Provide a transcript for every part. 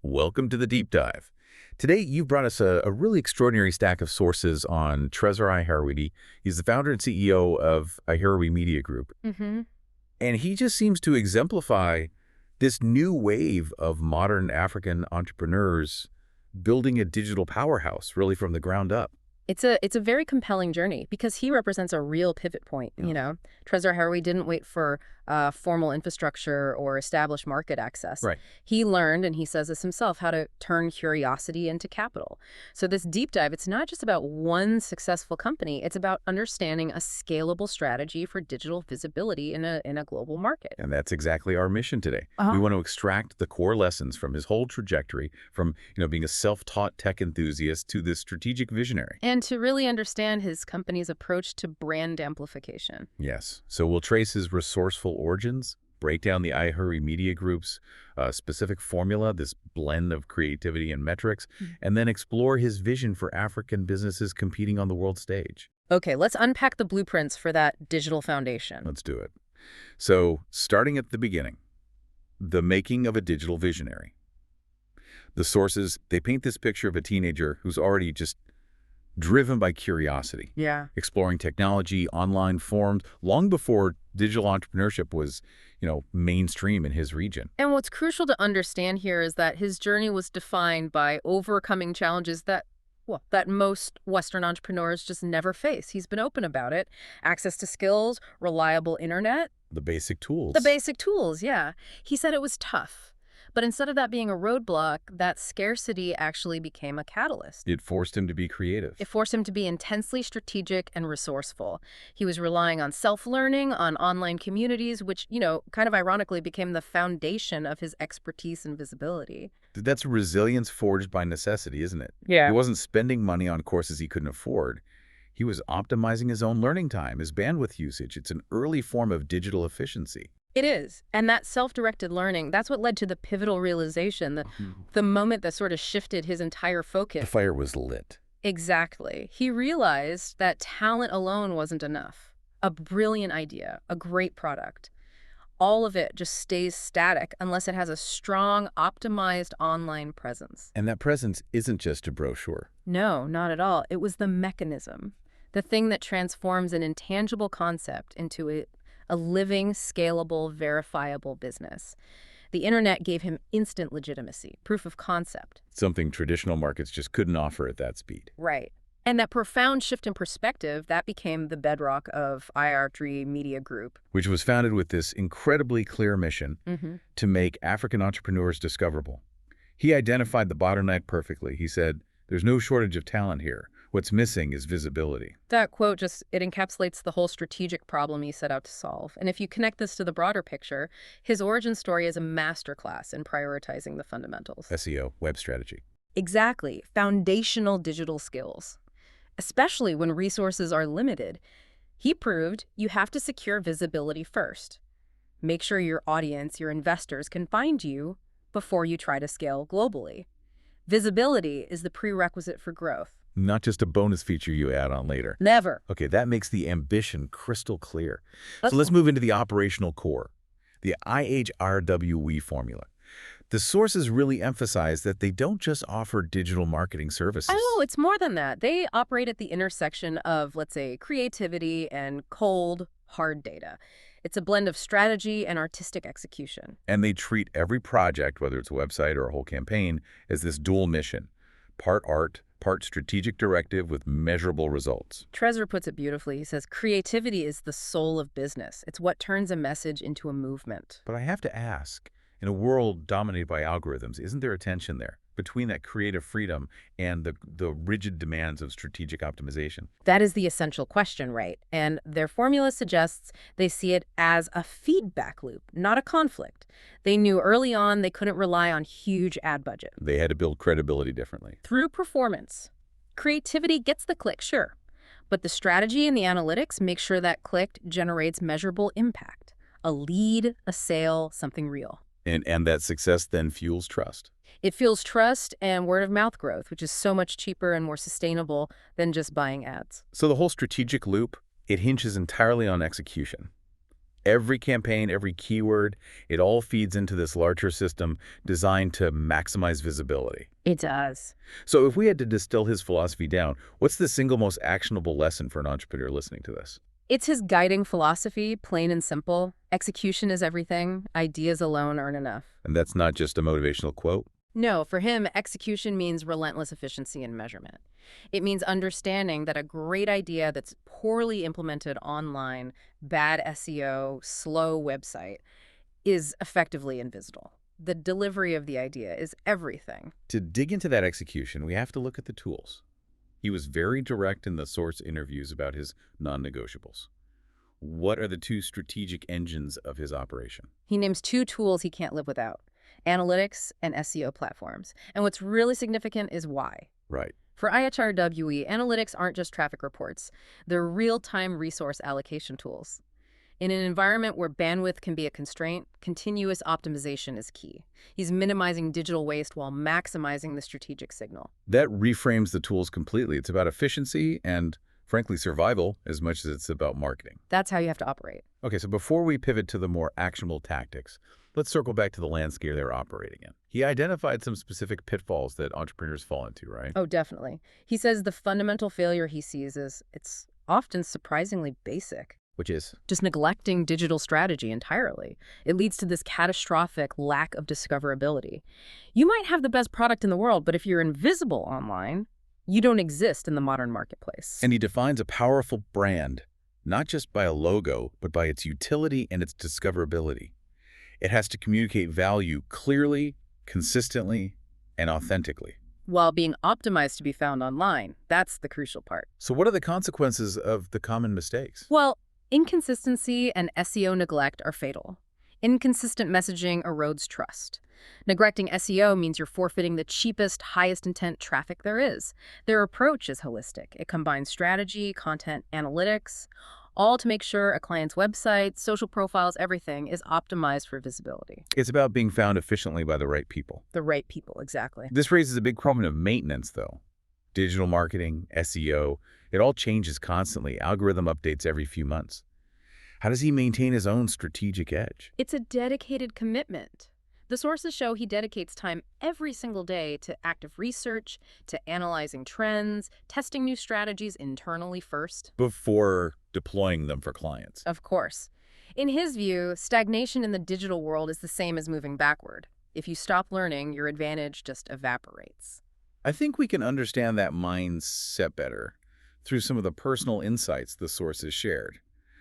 Welcome to the deep dive. Today, you've brought us a really extraordinary stack of sources on Tresor IHIRWE. He's the founder and CEO of IHIRWE Media Group. And he just seems to exemplify this new wave of modern African entrepreneurs building a digital powerhouse, really from the ground up. It's a very compelling journey because he represents a real pivot point. Tresor IHIRWE didn't wait for formal infrastructure or established market access. Right. He learned, and he says this himself, how to turn curiosity into capital. So this deep dive, it's not just about one successful company. It's about understanding a scalable strategy for digital visibility in a global market. And that's exactly our mission today. We want to extract the core lessons from his whole trajectory, from being a self-taught tech enthusiast to this strategic visionary. And to really understand his company's approach to brand amplification. Yes. So we'll trace his resourceful origins, break down the IHIRWE Media Group's specific formula, this blend of creativity and metrics, and then explore his vision for African businesses competing on the world stage. Okay, let's unpack the blueprints for that digital foundation. Let's do it. So, starting at the beginning, the making of a digital visionary. The sources, they paint this picture of a teenager who's already just driven by curiosity. Yeah. Exploring technology, online forums, long before digital entrepreneurship was, mainstream in his region. And what's crucial to understand here is that his journey was defined by overcoming challenges that most Western entrepreneurs just never face. He's been open about it. Access to skills, reliable internet. The basic tools. The basic tools, yeah. He said it was tough. But instead of that being a roadblock, that scarcity actually became a catalyst. It forced him to be creative. It forced him to be intensely strategic and resourceful. He was relying on self-learning, on online communities, which, kind of ironically became the foundation of his expertise and visibility. That's resilience forged by necessity, isn't it? Yeah. He wasn't spending money on courses he couldn't afford. He was optimizing his own learning time, his bandwidth usage. It's an early form of digital efficiency. It is. And that self-directed learning, that's what led to the pivotal realization, the moment that sort of shifted his entire focus. The fire was lit. Exactly. He realized that talent alone wasn't enough. A brilliant idea, a great product. All of it just stays static unless it has a strong, optimized online presence. And that presence isn't just a brochure. No, not at all. It was the mechanism, the thing that transforms an intangible concept into a living, scalable, verifiable business. The internet gave him instant legitimacy, proof of concept. Something traditional markets just couldn't offer at that speed. Right. And that profound shift in perspective, that became the bedrock of IHIRWE Media Group. Which was founded with this incredibly clear mission to make African entrepreneurs discoverable. He identified the bottleneck perfectly. He said, "There's no shortage of talent here. What's missing is visibility." That quote it encapsulates the whole strategic problem he set out to solve. And if you connect this to the broader picture, his origin story is a masterclass in prioritizing the fundamentals. SEO, web strategy. Exactly. Foundational digital skills. Especially when resources are limited. He proved you have to secure visibility first. Make sure your audience, your investors, can find you before you try to scale globally. Visibility is the prerequisite for growth. Not just a bonus feature you add on later. Never. Okay, that makes the ambition crystal clear. So let's move into the operational core, the IHIRWE formula. The sources really emphasize that they don't just offer digital marketing services. Oh, it's more than that. They operate at the intersection of, let's say, creativity and cold, hard data. It's a blend of strategy and artistic execution. And they treat every project, whether it's a website or a whole campaign, as this dual mission. Part art, part strategic directive with measurable results. Tresor puts it beautifully. He says, creativity is the soul of business. It's what turns a message into a movement. But I have to ask, in a world dominated by algorithms, isn't there a tension there between that creative freedom and the rigid demands of strategic optimization? That is the essential question, right? And their formula suggests they see it as a feedback loop, not a conflict. They knew early on they couldn't rely on huge ad budget. They had to build credibility differently. Through performance. Creativity gets the click, sure. But the strategy and the analytics make sure that click generates measurable impact. A lead, a sale, something real. And that success then fuels trust. It fuels trust and word-of-mouth growth, which is so much cheaper and more sustainable than just buying ads. So the whole strategic loop, it hinges entirely on execution. Every campaign, every keyword, it all feeds into this larger system designed to maximize visibility. It does. So if we had to distill his philosophy down, what's the single most actionable lesson for an entrepreneur listening to this? It's his guiding philosophy, plain and simple. Execution is everything. Ideas alone aren't enough. And that's not just a motivational quote. No, for him, execution means relentless efficiency and measurement. It means understanding that a great idea that's poorly implemented online, bad SEO, slow website, is effectively invisible. The delivery of the idea is everything. To dig into that execution, we have to look at the tools. He was very direct in the source interviews about his non-negotiables. What are the two strategic engines of his operation? He names two tools he can't live without: analytics and SEO platforms. And what's really significant is why. Right. For IHIRWE, analytics aren't just traffic reports. They're real-time resource allocation tools. In an environment where bandwidth can be a constraint, continuous optimization is key. He's minimizing digital waste while maximizing the strategic signal. That reframes the tools completely. It's about efficiency and, frankly, survival as much as it's about marketing. That's how you have to operate. Okay, so before we pivot to the more actionable tactics, let's circle back to the landscape they're operating in. He identified some specific pitfalls that entrepreneurs fall into, right? Oh, definitely. He says the fundamental failure he sees is it's often surprisingly basic. Which is? Just neglecting digital strategy entirely. It leads to this catastrophic lack of discoverability. You might have the best product in the world, but if you're invisible online, you don't exist in the modern marketplace. And he defines a powerful brand, not just by a logo, but by its utility and its discoverability. It has to communicate value clearly, consistently, and authentically. While being optimized to be found online. That's the crucial part. So what are the consequences of the common mistakes? Well, inconsistency and SEO neglect are fatal. Inconsistent messaging erodes trust. Neglecting SEO means you're forfeiting the cheapest, highest intent traffic there is. Their approach is holistic. It combines strategy, content, analytics, all to make sure a client's website, social profiles, everything is optimized for visibility. It's about being found efficiently by the right people. The right people, exactly. This raises a big problem of maintenance, though. Digital marketing, SEO, it all changes constantly. Algorithm updates every few months. How does he maintain his own strategic edge? It's a dedicated commitment. The sources show he dedicates time every single day to active research, to analyzing trends, testing new strategies internally first. Before deploying them for clients. Of course. In his view, stagnation in the digital world is the same as moving backward. If you stop learning, your advantage just evaporates. I think we can understand that mindset better through some of the personal insights the sources shared.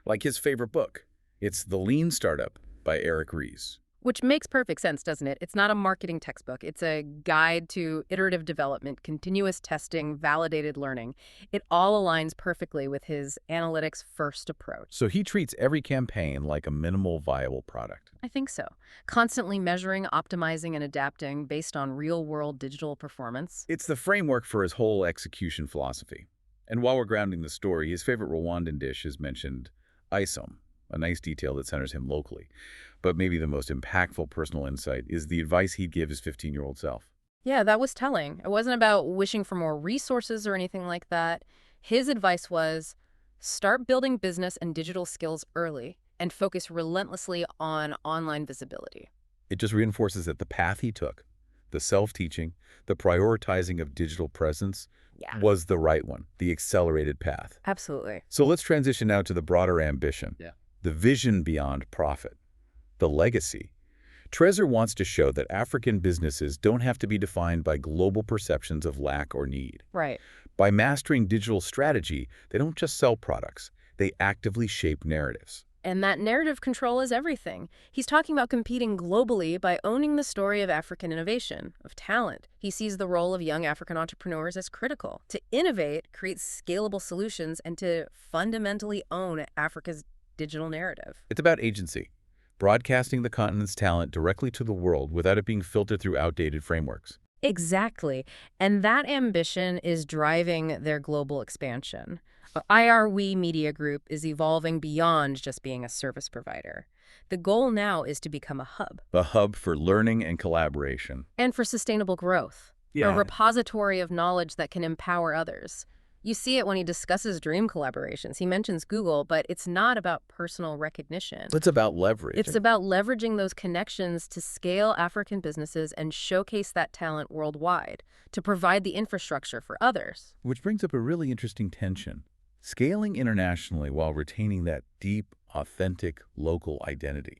Like his favorite book. It's The Lean Startup by Eric Ries. Which makes perfect sense, doesn't it? It's not a marketing textbook. It's a guide to iterative development, continuous testing, validated learning. It all aligns perfectly with his analytics-first approach. So he treats every campaign like a minimal viable product. I think so. Constantly measuring, optimizing, and adapting based on real-world digital performance. It's the framework for his whole execution philosophy. And while we're grounding the story, his favorite Rwandan dish is mentioned isom, a nice detail that centers him locally. But maybe the most impactful personal insight is the advice he'd give his 15-year-old self. Yeah, that was telling. It wasn't about wishing for more resources or anything like that. His advice was, start building business and digital skills early and focus relentlessly on online visibility. It just reinforces that the path he took, the self-teaching, the prioritizing of digital presence, was the right one, the accelerated path. Absolutely. So let's transition now to the broader ambition, the vision beyond profit, the legacy. Tresor wants to show that African businesses don't have to be defined by global perceptions of lack or need. Right. By mastering digital strategy, they don't just sell products, they actively shape narratives. And that narrative control is everything. He's talking about competing globally by owning the story of African innovation, of talent. He sees the role of young African entrepreneurs as critical. To innovate, create scalable solutions, and to fundamentally own Africa's digital narrative. It's about agency, broadcasting the continent's talent directly to the world without it being filtered through outdated frameworks. Exactly. And that ambition is driving their global expansion. IHIRWE Media Group is evolving beyond just being a service provider. The goal now is to become a hub. A hub for learning and collaboration. And for sustainable growth. A repository of knowledge that can empower others. You see it when he discusses dream collaborations. He mentions Google, but it's not about personal recognition. It's about leverage. It's about leveraging those connections to scale African businesses and showcase that talent worldwide, to provide the infrastructure for others. Which brings up a really interesting tension. Scaling internationally while retaining that deep, authentic, local identity.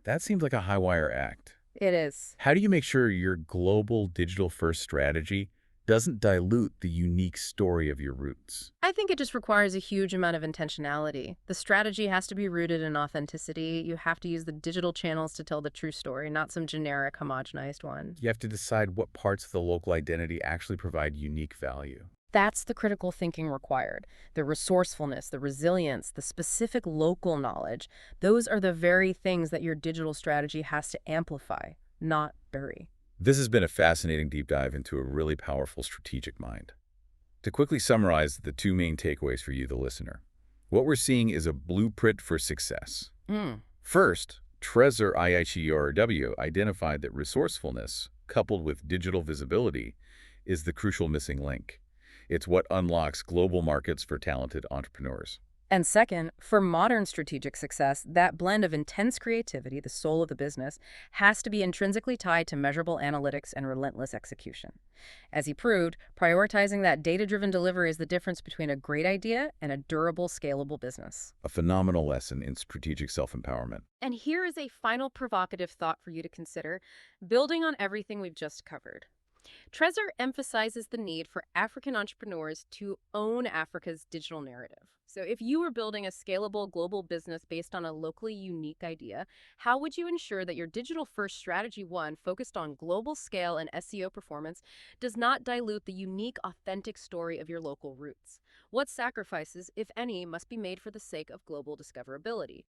That seems like a high-wire act. It is. How do you make sure your global digital-first strategy doesn't dilute the unique story of your roots? I think it just requires a huge amount of intentionality. The strategy has to be rooted in authenticity. You have to use the digital channels to tell the true story, not some generic, homogenized one. You have to decide what parts of the local identity actually provide unique value. That's the critical thinking required. The resourcefulness, the resilience, the specific local knowledge, those are the very things that your digital strategy has to amplify, not bury. This has been a fascinating deep dive into a really powerful strategic mind. To quickly summarize the two main takeaways for you, the listener, what we're seeing is a blueprint for success. First, Tresor IHIRWE identified that resourcefulness, coupled with digital visibility, is the crucial missing link. It's what unlocks global markets for talented entrepreneurs. And second, for modern strategic success, that blend of intense creativity, the soul of the business, has to be intrinsically tied to measurable analytics and relentless execution. As he proved, prioritizing that data-driven delivery is the difference between a great idea and a durable, scalable business. A phenomenal lesson in strategic self-empowerment. And here is a final provocative thought for you to consider, building on everything we've just covered. Tresor emphasizes the need for African entrepreneurs to own Africa's digital narrative. So if you were building a scalable global business based on a locally unique idea, how would you ensure that your digital-first strategy, one focused on global scale and SEO performance, does not dilute the unique, authentic story of your local roots? What sacrifices, if any, must be made for the sake of global discoverability?